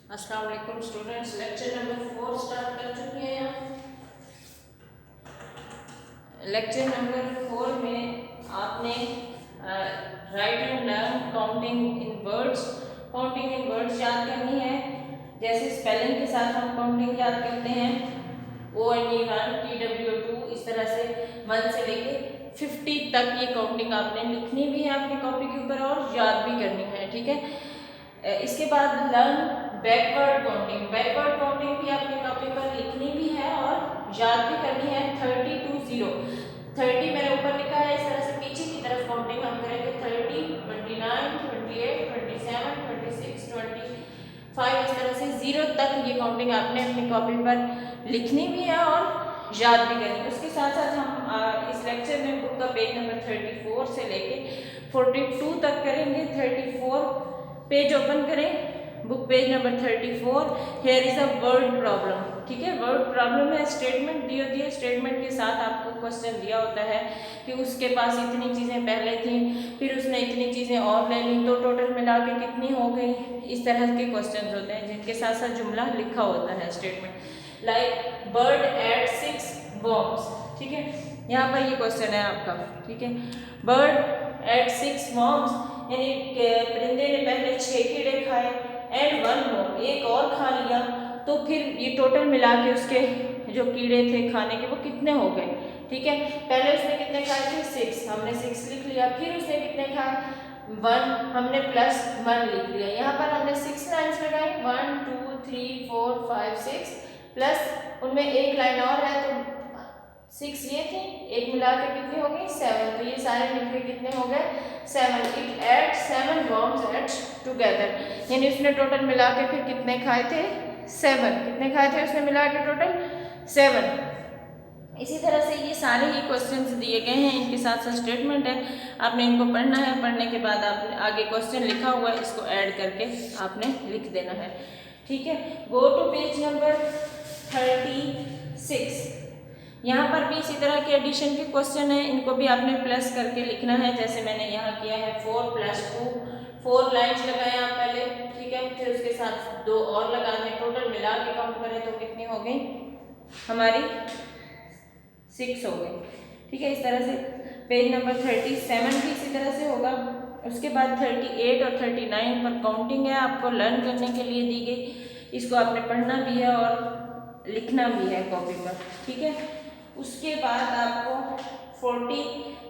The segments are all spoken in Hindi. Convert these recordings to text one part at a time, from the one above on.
अस्सलाम वालेकुम स्टूडेंट्स, लेक्चर नंबर 4 स्टार्ट कर चुके हैं हम। लेक्चर नंबर 4 में आपने right and learn counting in words. Counting in words याद करनी है। जैसे स्पेलिंग के साथ हम काउंटिंग याद करते हैं, ONE 1, TW 2, इस तरह से 1 से लेके 50 तक ये काउंटिंग आपने लिखनी भी है अपनी कॉपी के ऊपर और याद भी करनी है, ठीक है। इसके बाद learn backward counting. Backward counting भी अपनी कॉपी पर लिखनी भी है और याद भी करनी है। 30 to 0, 30 मैंने ऊपर लिखा है, इस तरह से पीछे की तरफ काउंटिंग हम करेंगे। 30, 29, 28, 27, 26, 25, इस तरह से 0 तक ये काउंटिंग आपने अपनी कॉपी पर लिखनी भी है और याद भी करनी है। उसके साथ साथ हम इस लेक्चर में बुक का पेज नंबर 34 से लेके 42 तक करेंगे। 34 पेज ओपन करें, book page number 34। Here is a word problem, ठीक है। वर्ड प्रॉब्लम है, स्टेटमेंट दी होती है, स्टेटमेंट के साथ आपको क्वेश्चन दिया होता है कि उसके पास इतनी चीज़ें पहले थी, फिर उसने इतनी चीज़ें और ले ली, तो टोटल मिला के कितनी हो गई। इस तरह के क्वेश्चन होते हैं जिनके साथ साथ जुमला लिखा होता है statement. Like bird ate 6 worms, ठीक है। यहाँ पर ये क्वेश्चन है आपका, ठीक है। बर्ड एट 6 worms, यानी परिंदे ने पहले 6 कीड़े खाए, एंड 1 more, एक और खा लिया, तो फिर ये टोटल मिला के उसके जो कीड़े थे खाने के वो कितने हो गए, ठीक है। पहले उसने कितने खाए थे 6, हमने 6 लिख लिया। फिर उसने कितने खाए 1, हमने +1 लिख लिया। यहाँ पर हमने 6 लाइन्स लगाई, 1 2 3 4 5 6, प्लस उनमें एक लाइन और है तो 6 ये थी, एक मिला के कितनी हो गई 7, तो ये सारे मिलकर कितने हो गए 7। It ate 7 worms ate together, यानी उसने टोटल मिला के फिर कितने खाए थे 7। कितने खाए थे उसने मिला के टोटल 7। इसी तरह से ये सारे ही क्वेश्चंस दिए गए हैं, इनके साथ साथ स्टेटमेंट है, आपने इनको पढ़ना है। पढ़ने के बाद आपने आगे क्वेश्चन लिखा हुआ है, इसको ऐड करके आपने लिख देना है, ठीक है। Go to page number 36। यहाँ पर भी इसी तरह के एडिशन के क्वेश्चन है, इनको भी आपने प्लस करके लिखना है, जैसे मैंने यहाँ किया है। 4 + 2, 4 लाइन्स लगाए आप पहले, ठीक है। फिर उसके साथ 2 और लगाने, टोटल मिला के काउंट करें तो कितनी हो गई हमारी 6 हो गई, ठीक है। इस तरह से पेज नंबर 37 भी इसी तरह से होगा। उसके बाद 38 और 39 पर काउंटिंग है, आपको लर्न करने के लिए दी गई, इसको आपने पढ़ना भी है और लिखना भी है कॉपी पर, ठीक है। उसके बाद आपको 40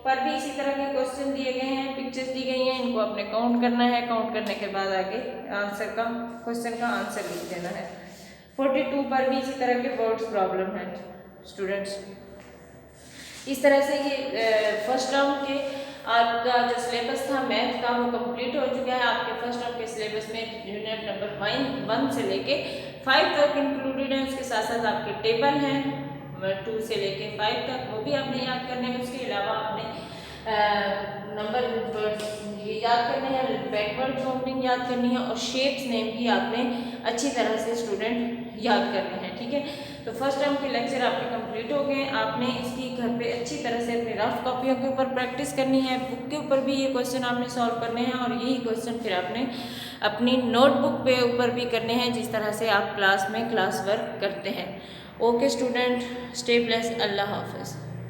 पर भी इसी तरह के क्वेश्चन दिए गए हैं, पिक्चर्स दी गई हैं, इनको आपने काउंट करना है। काउंट करने के बाद आगे आंसर का क्वेश्चन का आंसर लिख देना है। 42 पर भी इसी तरह के वर्ड्स प्रॉब्लम है स्टूडेंट्स। इस तरह से ये फर्स्ट राउंड के आपका जो सिलेबस था मैथ का वो कंप्लीट हो चुका है। आपके फर्स्ट राउंड के सिलेबस में यूनिट नंबर 1 से लेके 5 तक इंक्लूडेड है। उसके साथ साथ आपके टेबल हैं 2 से लेके 5 तक, वो भी आपने याद करने हैं। उसके अलावा आपने नंबर ये याद करने हैं, बैकवर्ड काउंटिंग याद करनी है और शेप्स नेम भी आपने अच्छी तरह से स्टूडेंट याद करने हैं, ठीक है। तो फर्स्ट टर्म के लेक्चर आपके कंप्लीट हो गए। आपने इसकी घर पे अच्छी तरह से अपनी रफ कॉपियों के ऊपर प्रैक्टिस करनी है। बुक के ऊपर भी ये क्वेश्चन आपने सॉल्व करने हैं और यही क्वेश्चन फिर आपने अपनी नोटबुक पे ऊपर भी करने हैं, जिस तरह से आप क्लास में क्लास वर्क करते हैं। ओके स्टूडेंट, स्टे ब्लेस्ड, अल्लाह हाफिज़।